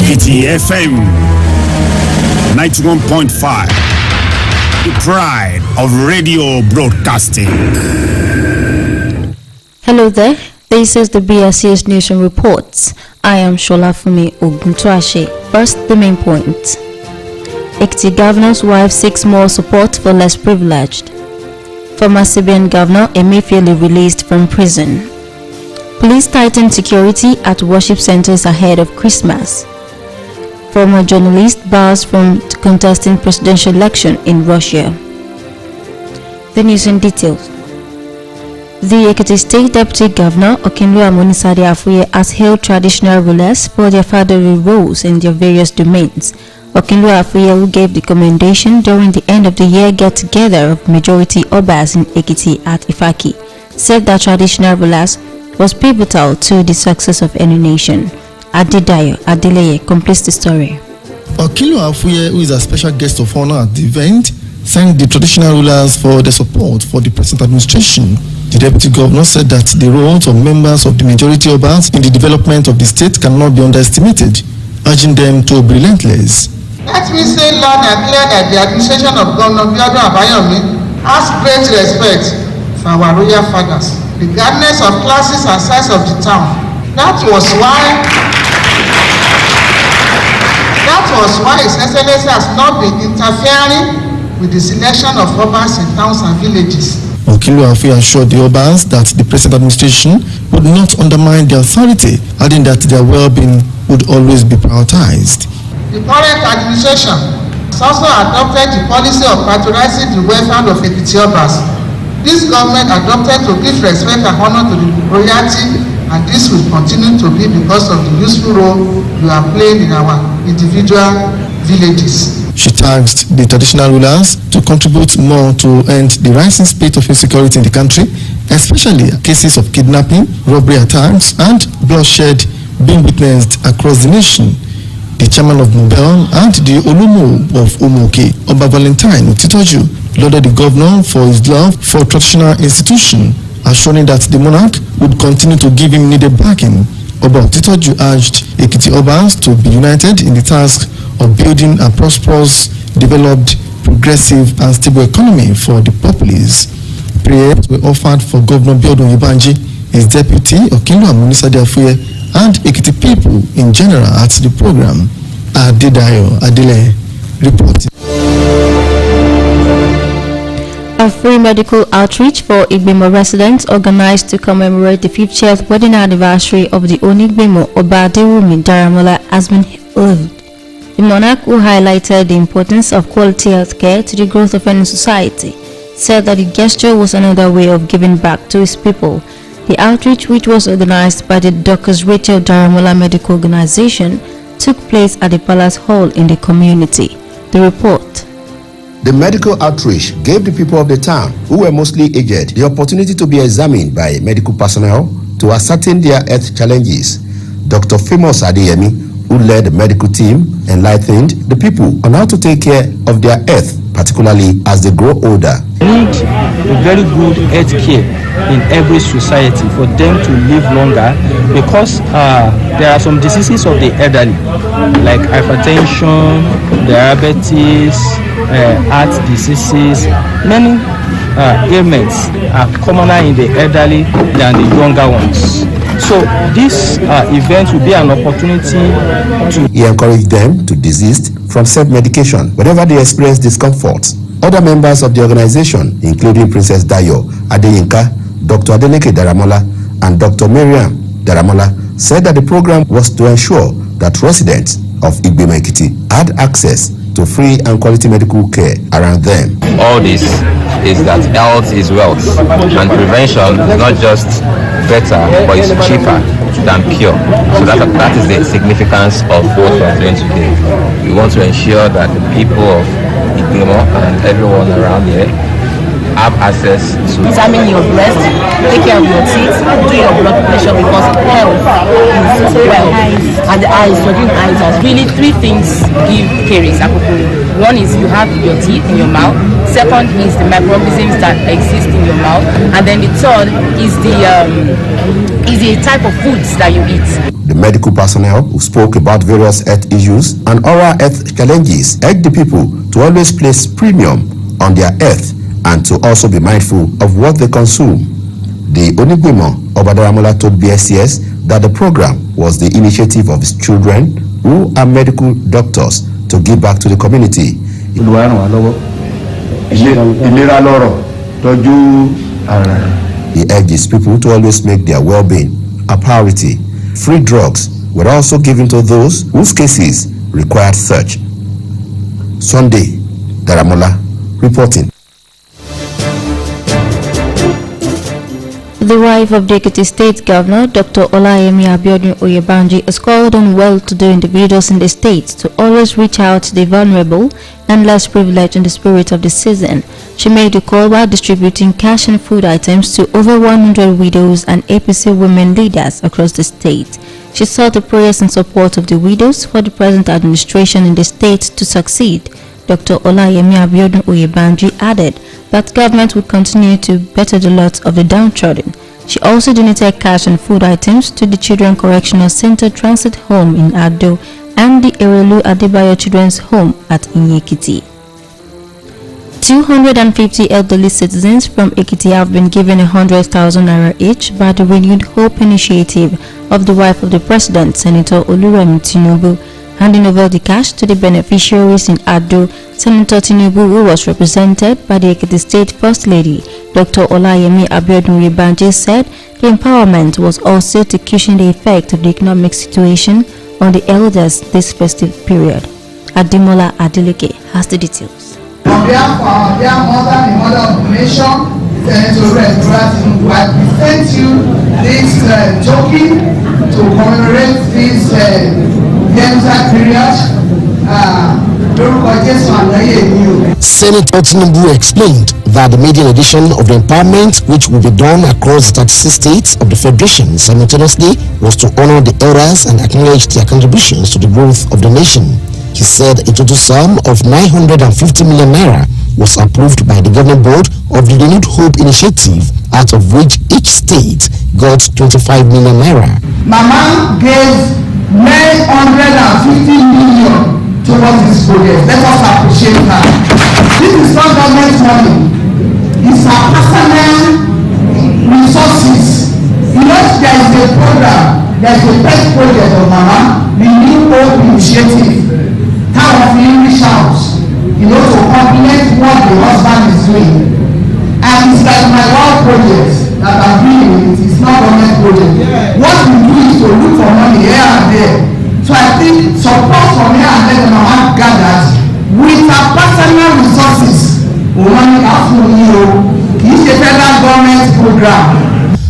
Ekiti FM 91.5, the pride of radio broadcasting. Hello there, this is the BRCS News and Reports. I am Sholafumi Oguntuashe. First, the main point. Ekiti governor's wife seeks more support for less privileged. Former CBN governor Emefiele released from prison. Police tighten security at worship centers ahead of Christmas. Former journalist bars from contesting presidential election in Russia. The news in details. The Ekiti State Deputy Governor Okinlu Amonisade Afuye has hailed traditional rulers for their fatherly roles in their various domains. Okinlu Afuye, who gave the commendation during the end of the year get-together of majority Obas in Ekiti at Ifaki, said that traditional rulers was pivotal to the success of any nation. Adedayo Adeleye completes the story. Okinlu Afuye, who is a special guest of honor at the event, thanked the traditional rulers for their support for the present administration. The deputy governor said that the roles of members of the majority Obas in the development of the state cannot be underestimated, urging them to be relentless. Let me say loud and clear that the administration of Governor Biodun Abayomi has great respect for our royal fathers, regardless of classes and size of the town. That was why His Excellency has not been interfering with the selection of Obas in towns and villages. Okinlu Afuye assured the Obas that the present administration would not undermine their authority, adding that their well-being would always be prioritized. The current administration has also adopted the policy of patronizing the welfare of Ekiti Obas. This government adopted to give respect and honor to the royalty, and this will continue to be because of the useful role you are playing in our individual villages. She tasked the traditional rulers to contribute more to end the rising spate of insecurity in the country, especially cases of kidnapping, robbery attacks, and bloodshed being witnessed across the nation. The chairman of Nobel and the Olumo of Umoke, Oba Valentine Otitoju, lauded the governor for his love for traditional institution, assuring that the monarch would continue to give him needed backing. Oba Otitoju urged Ekiti Obas to be united in the task of building a prosperous, developed, progressive and stable economy for the populace. Prayers were offered for Governor Biodun Ibanji, his deputy Okinlu Amonisade Afuye, and Ekiti people in general at the program. Adedayo Adeleye reporting. A free medical outreach for Igbimo residents organized to commemorate the 50th wedding anniversary of the Onigbimo Oba Adewumi Daramola has been held. The monarch, who highlighted the importance of quality health care to the growth of any society, said that the gesture was another way of giving back to his people. The outreach, which was organized by the Dr. Rachel Daramola Medical Organization, took place at the Palace Hall in the community. The report. The medical outreach gave the people of the town, who were mostly aged, the opportunity to be examined by medical personnel to ascertain their health challenges. Dr. Famous Adeyemi, who led the medical team, enlightened the people on how to take care of their health, particularly as they grow older. We need a very good health care in every society for them to live longer, because there are some diseases of the elderly, like hypertension, diabetes, heart diseases. Many ailments are commoner in the elderly than the younger ones. So this event will be an opportunity to... He encouraged them to desist from self-medication whenever they experience discomfort. Other members of the organization, including Princess Dayo Adeyinka, Dr. Adeleke Daramola, and Dr. Miriam Daramola, said that the program was to ensure that residents of Igbimo Ekiti had access to free and quality medical care around them. All this is that health is wealth, and prevention is not just better, but it's cheaper than cure. So that is the significance of what we're doing today. We want to ensure that the people of Igbimo and everyone around here have access to. Examine your breast, take care of your teeth, do your blood pressure, because health is wealth. And the eyes, you're doing eyes as really 3 things give caries. One is you have your teeth in your mouth. Second is the microorganisms that exist in your mouth. And then the third is the type of foods that you eat. The medical personnel who spoke about various health issues and oral health challenges urged the people to always place premium on their health and to also be mindful of what they consume. The Onigbimo of Adaramola told BSCS that the program was the initiative of his children who are medical doctors to give back to the community. He urges people to always make their well-being a priority. Free drugs were also given to those whose cases required search. Sunday, Daramola reporting. The wife of the Ekiti State Governor, Dr. Olayemi Abiodun Oyebanji, has called on well-to-do individuals in the state to always reach out to the vulnerable and less privileged in the spirit of the season. She made the call while distributing cash and food items to over 100 widows and APC women leaders across the state. She sought the prayers and support of the widows for the present administration in the state to succeed. Dr. Olayemi Abiodun Oyebanji added that government would continue to better the lot of the downtrodden. She also donated cash and food items to the Children Correctional Center Transit Home in Ado and the Erelu Adebayo Children's Home at Inyekiti. 250 elderly citizens from Ekiti have been given 100,000 naira each by the Renewed Hope initiative of the wife of the President, Senator Oluremi Tinubu. Handing over the cash to the beneficiaries in Ado, Senator Tinubu, who was represented by the Ekiti State First Lady, Dr. Olayemi Abiodun Oyebanji, said the empowerment was also to cushion the effect of the economic situation on the elders this festive period. Ademola Adeleke has the details. On behalf of our dear mother, the mother of the nation, Senator Tinubu, I present you this token to commemorate this period. Senator Tinubu explained that the maiden edition of the empowerment, which will be done across the 36 states of the Federation simultaneously, was to honor the elders and acknowledge their contributions to the growth of the nation. He said a total sum of 950 million naira was approved by the governing board of the Renewed Hope initiative, out of which each state got 25 million naira. Mama gave 950 million towards this project. Let us appreciate her. This is not government money. It's her personal resources. You know, there is a program, there is a pet project of Mama, the New Hope initiative. Town of English House, you know, to complement what the husband is doing. And it's like my own project that I'm doing with it. It's not government project. What we do is to look for money here and there. So I think support from here and there that Mama gathers with her personal resources. Money after you, it's a federal government program.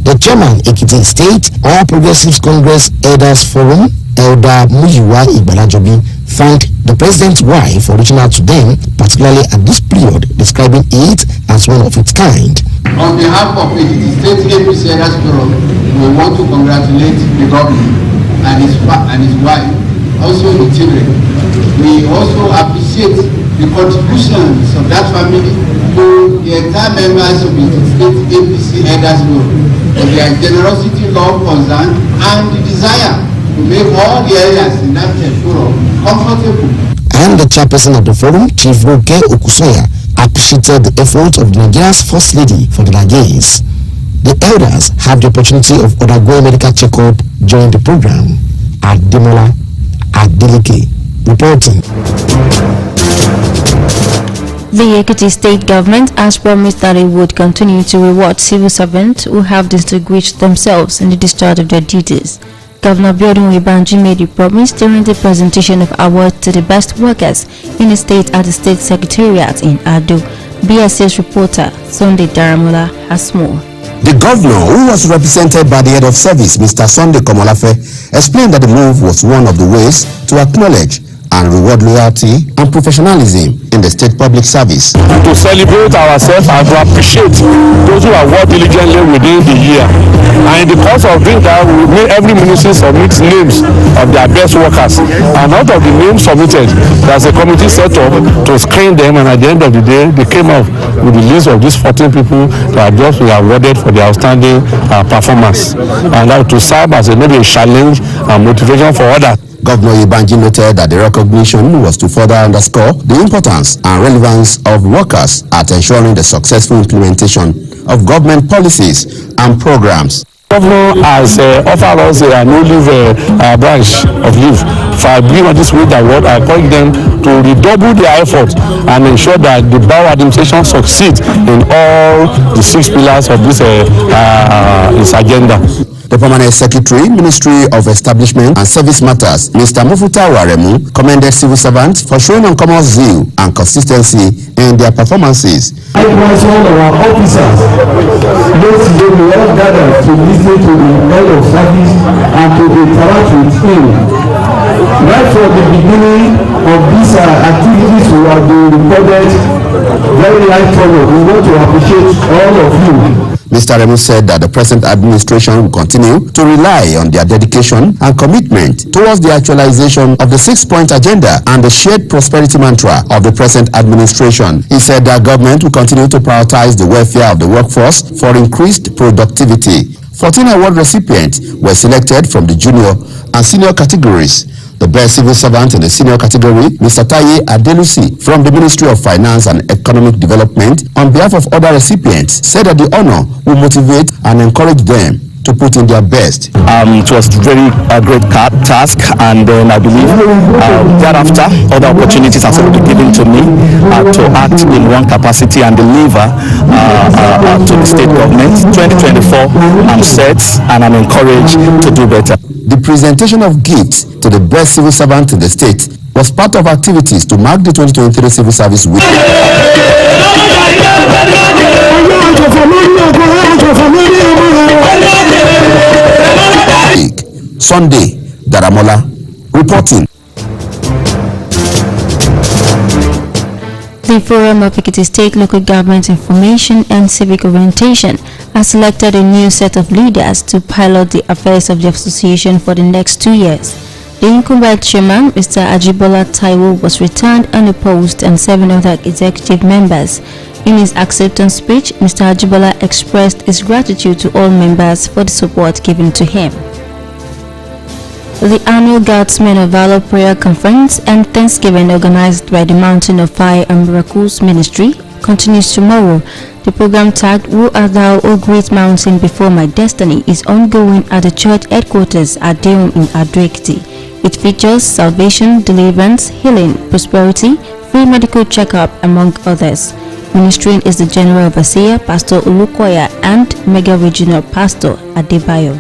The chairman, Ekiti State All Progressives Congress Elders Forum, Elder Muyiwa Igbalajobi, thanked the president's wife for reaching out to them, particularly at this period, describing it as one of its kind. On behalf of the State APC Elders Forum, we want to congratulate the governor and his wife, also the children. We also appreciate the contributions of that family to the entire members of the State APC Elders Forum, for their generosity, love, concern, and the desire to make all the areas in that forum comfortable. And the chairperson of the forum, Chief Roke Okusoya, appreciated the effort of Nigeria's First Lady for the Nigerians. The elders had the opportunity of undergoing medical checkup during the program. Ademola Adeleke reporting. The Ekiti State government has promised that it would continue to reward civil servants who have distinguished themselves in the discharge of their duties. Governor Abiodun Oyebanji made the promise during the presentation of awards to the best workers in the state at the State Secretariat in Ado. BSS reporter Sunday Daramola has more. The governor, who was represented by the head of service, Mr. Sunday Komolafe, explained that the move was one of the ways to acknowledge and reward loyalty and professionalism in the state public service. To celebrate ourselves and to appreciate those who have worked diligently within the year. And in the course of doing that, we made every ministry submit names of their best workers. And out of the names submitted, there's a committee set up to screen them, and at the end of the day, they came up with the list of these 14 people that have just been awarded for their outstanding performance. And that to serve as maybe a challenge and motivation for others. Governor Ibanji noted that the recognition was to further underscore the importance and relevance of workers at ensuring the successful implementation of government policies and programs. Governor has offered us a no-leave branch of leave for being on this week award. I encourage them to redouble their efforts and ensure that the Bao administration succeeds in all the 6 pillars of this its agenda. The Permanent Secretary, Ministry of Establishment and Service Matters, Mr. Mufutawu Aremu, commended civil servants for showing uncommon zeal and consistency in their performances. Likewise, all our officers, yesterday we all gathered to listen to the head of service and to interact with him. Right from the beginning of these activities, we have been recorded very light follow. We want to appreciate all of you. Mr. Aremu said that the present administration will continue to rely on their dedication and commitment towards the actualization of the 6-point agenda and the shared prosperity mantra of the present administration. He said that government will continue to prioritize the welfare of the workforce for increased productivity. 14 award recipients were selected from the junior and senior categories. The best civil servant in the senior category, Mr. Taye Adelusi from the Ministry of Finance and Economic Development, on behalf of other recipients, said that the honor will motivate and encourage them to put in their best. It was very great task, and then I believe thereafter other opportunities are sort of given to me to act in one capacity and deliver to the state government. 2024, I'm set and I'm encouraged to do better. The presentation of gifts to the best civil servant in the state was part of activities to mark the 2023 Civil Service Week. Sunday, Daramola reporting. The Forum of Ekiti State Local Government Information and Civic Orientation has selected a new set of leaders to pilot the affairs of the association for the next 2 years. The incumbent chairman, Mr. Ajibola Taiwo, was returned unopposed and 7 other executive members. In his acceptance speech, Mr. Ajibola expressed his gratitude to all members for the support given to him. The annual Guardsmen of Valor Prayer Conference and Thanksgiving organized by the Mountain of Fire and Miracles Ministry continues tomorrow. The program tagged "Who Art Thou, O Great Mountain Before My Destiny" is ongoing at the church headquarters at Deum in Ado-Ekiti. It features salvation, deliverance, healing, prosperity, free medical checkup, among others. Ministering is the General Overseer, Pastor Olukoya, and Mega Regional Pastor Adebayo.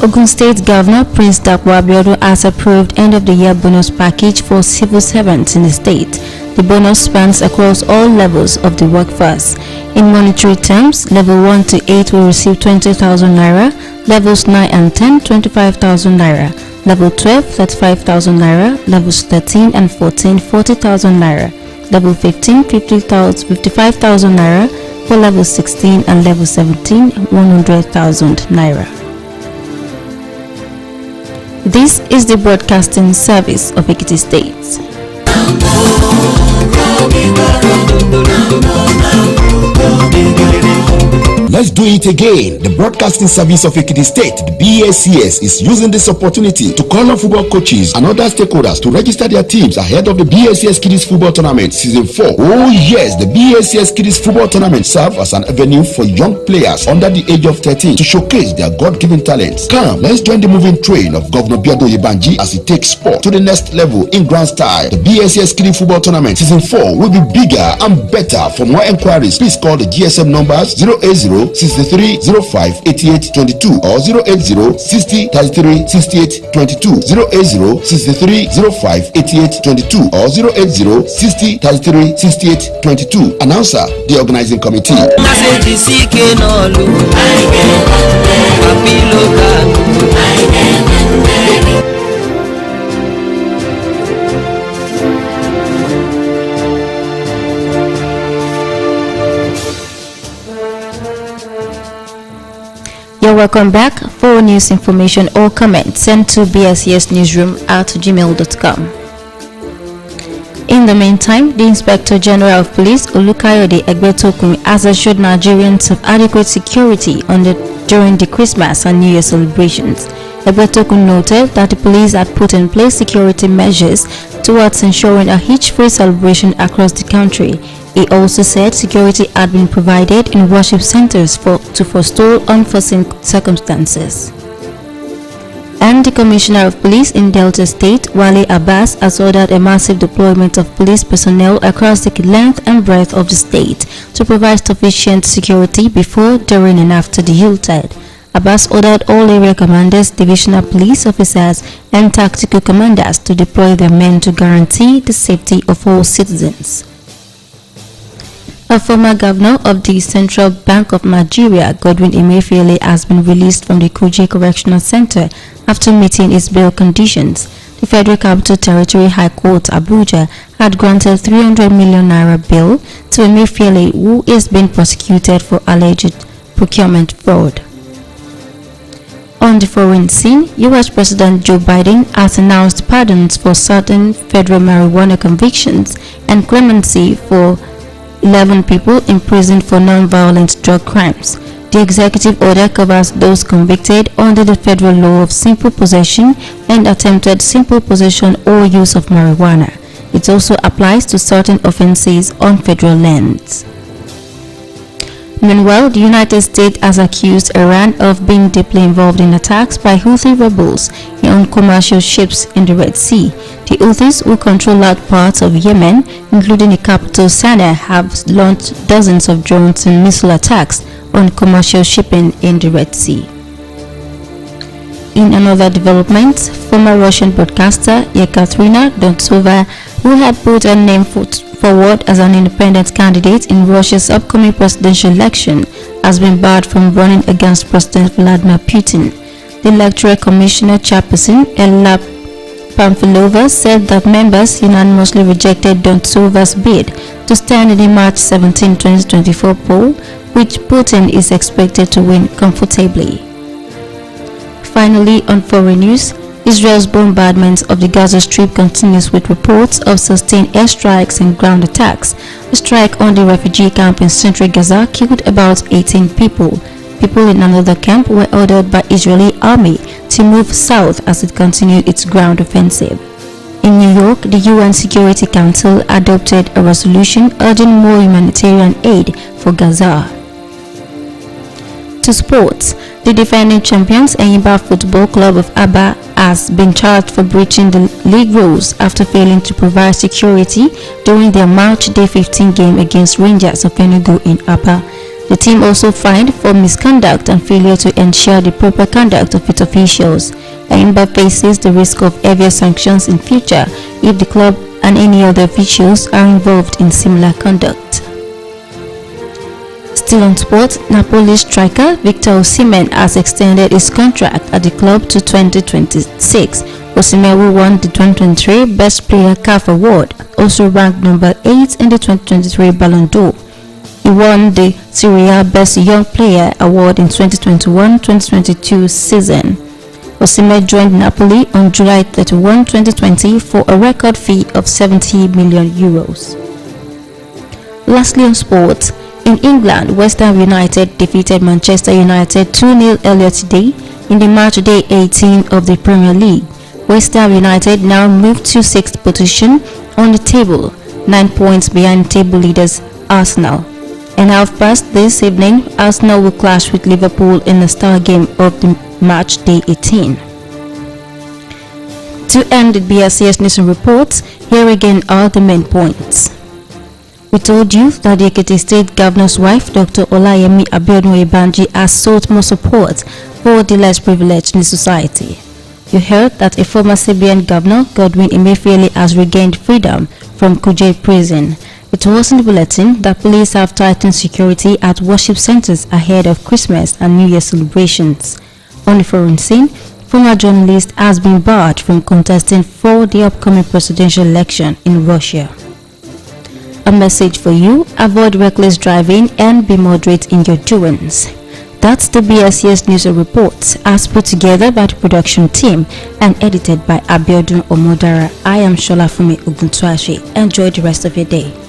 Ogun State Governor Prince Dapo Abiodun has approved end-of-the-year bonus package for civil servants in the state. The bonus spans across all levels of the workforce. In monetary terms, level 1 to 8 will receive 20,000 naira, levels 9 and 10 25,000 naira, level 12 35,000 naira, levels 13 and 14 40,000 naira, level 15 55,000 naira, for level 16 and level 17 100,000 naira. This is the broadcasting service of Ekiti State. Let's do it again. The Broadcasting Service of Ekiti State, the BACS, is using this opportunity to call on football coaches and other stakeholders to register their teams ahead of the BACS Kiddies Football Tournament Season 4. Oh yes, the BACS Kiddies Football Tournament serves as an avenue for young players under the age of 13 to showcase their God-given talents. Come, let's join the moving train of Governor Biado Ibanji as he takes sport to the next level in grand style. The BACS Kiddies Football Tournament Season 4 will be bigger and better. For more enquiries, please call the GSM numbers 080 63 05 88 22 or 080 60 33 68 22, 080 63 05 88 22 or 080 60 33 68 22. Announcer, the organizing committee. You're welcome back. For news, information, or comments, send to bscsnewsroom@gmail.com. In the meantime, the Inspector General of Police, Olukayode Egbetokun, has assured Nigerians of adequate security during the Christmas and New Year celebrations. Egbetokun noted that the police had put in place security measures towards ensuring a hitch-free celebration across the country. He also said security had been provided in worship centers to forestall unforeseen circumstances. And the Commissioner of Police in Delta State, Wale Abbas, has ordered a massive deployment of police personnel across the length and breadth of the state to provide sufficient security before, during and after the Yuletide. Abbas ordered all area commanders, divisional police officers and tactical commanders to deploy their men to guarantee the safety of all citizens. A former governor of the Central Bank of Nigeria, Godwin Emefiele, has been released from the Kuje Correctional Center after meeting his bail conditions. The Federal Capital Territory High Court, Abuja, had granted 300 million naira bail to Emefiele, who is being prosecuted for alleged procurement fraud. On the foreign scene, U.S. President Joe Biden has announced pardons for certain federal marijuana convictions and clemency for 11 people imprisoned for non-violent drug crimes. The executive order covers those convicted under the federal law of simple possession and attempted simple possession or use of marijuana. It also applies to certain offenses on federal lands. Meanwhile, the United States has accused Iran of being deeply involved in attacks by Houthi rebels on commercial ships in the Red Sea. The Houthis, who control large parts of Yemen, including the capital Sana'a, have launched dozens of drones and missile attacks on commercial shipping in the Red Sea. In another development, former Russian broadcaster Yekaterina Dontsova, who had put her name forward as an independent candidate in Russia's upcoming presidential election, has been barred from running against President Vladimir Putin. The electoral commissioner chairperson, Ella Pamfilova, said that members unanimously rejected Dontsova's bid to stand in the March 17, 2024 poll, which Putin is expected to win comfortably. Finally, on foreign news, Israel's bombardment of the Gaza Strip continues with reports of sustained airstrikes and ground attacks. A strike on the refugee camp in central Gaza killed about 18 people. People in another camp were ordered by Israeli army to move south as it continued its ground offensive. In New York, the UN Security Council adopted a resolution urging more humanitarian aid for Gaza. To sports, the defending champions Enyimba Football Club of Aba has been charged for breaching the league rules after failing to provide security during their March Day 15 game against Rangers of Enugu in Aba. The team also fined for misconduct and failure to ensure the proper conduct of its officials. Enyimba faces the risk of heavier sanctions in future if the club and any other officials are involved in similar conduct. Still on sport, Napoli striker Victor Osimhen has extended his contract at the club to 2026. Osimhen, who won the 2023 Best Player CAF Award, also ranked number 8 in the 2023 Ballon d'Or. He won the Serie A Best Young Player Award in 2021-2022 season. Osimhen joined Napoli on July 31, 2020 for a record fee of €70 million. Lastly on sports, in England, West Ham United defeated Manchester United 2-0 earlier today in the match day 18 of the Premier League. West Ham United now move to 6th position on the table, 9 points behind table leaders Arsenal. And half past this evening, Arsenal will clash with Liverpool in the star game of the match day 18. To end the BSCS News and Reports, here again are the main points. We told you that the Ekiti State Governor's wife, Dr. Olayemi Abiodun Ebanji, has sought more support for the less privileged in the society. You heard that a former CBN governor, Godwin Emefiele, has regained freedom from Kuje prison. It was in the bulletin that police have tightened security at worship centers ahead of Christmas and New Year celebrations. On the foreign scene, former journalist has been barred from contesting for the upcoming presidential election in Russia. A message for you: avoid reckless driving and be moderate in your doings. That's the BSCS News Report, as put together by the production team and edited by Abiodun Omodara. I am Shola Fumi Oguntuashi. Enjoy the rest of your day.